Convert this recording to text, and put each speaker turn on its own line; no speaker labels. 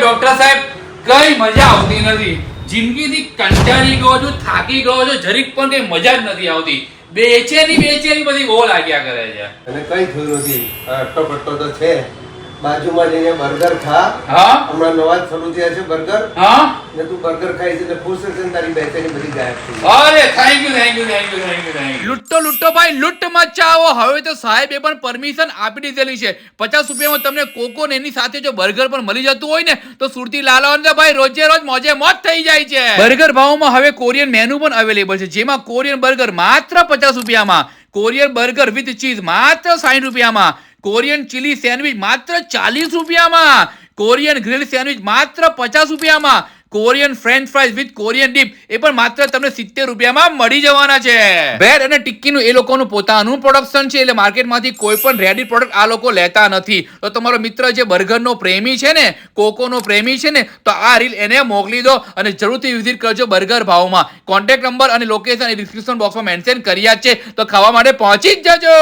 Doctor સાહેબ કઈ મજા આવતી નથી. જિંદગીથી કંટાળી ગયો છું, થાકી ગયો છું, જરીક પણ કઈ મજા જ નથી આવતી. બેચેની બધી બહુ લાગ્યા કરે છે.
અને કઈ થયું નથી. અટો પટ્ટો તો છે. બાજુમાં જઈને બર્ગર ખા.
હા
હમણાં નવા જ શરૂ થયા છે બર્ગર.
હા
ને તું બર્ગર ખાઈ છે એટલે ખુશ થશે ને તારી બેચેની બધી ગાયબ થઈ ગઈ.
અરે થેન્ક યુ. લૂંટો ભાઈ, લૂંટ મચાવો. હવે તો સાહેબે પણ પરમિશન આપી દીધેલી છે. 50 રૂપિયામાં તમને કોકો ને એની સાથે જો બર્ગર પણ મળી જતું હોય ને તો સુરતી લાલાઓને ભાઈ રોજે રોજ મોજે મોજ થઈ જાય છે. બર્ગર ભાવમાં હવે કોરિયન મેનુ પણ અવેલેબલ છે, જેમાં કોરિયન બર્ગર માત્ર 50 રૂપિયામાં, કોરિયન બર્ગર વિથ ચીઝ માત્ર 60 રૂપિયામાં, કોરિયન ચીલી સેન્ડવિચ માત્ર 40 રૂપિયામાં, કોરિયન ગ્રીલ સેન્ડવિચ માત્ર 50 રૂપિયામાં, Korean French fries with Korean dip એ પણ માત્ર તમને 70 રૂપિયામાં મળી જવાના છે. બ્રેડ અને ટિક્કીનું એ લોકોનું પોતાનું પ્રોડક્શન છે, એટલે માર્કેટમાંથી કોઈ પણ રેડી પ્રોડક્ટ આ લોકો લેતા નથી. તો તમારો મિત્ર જે બર્ગરનો પ્રેમી છે ને, કોકોનો પ્રેમી છે ને, તો આ રીલ એને મોકલી દો અને જરૂરથી વિઝિટ કરજો બર્ગર ભાવમાં. કોન્ટેક્ટ નંબર અને લોકેશન ડિસ્ક્રિપ્શન બોક્સમાં મેન્શન કર્યા છે, તો ખાવા માટે પહોંચી જ જજો.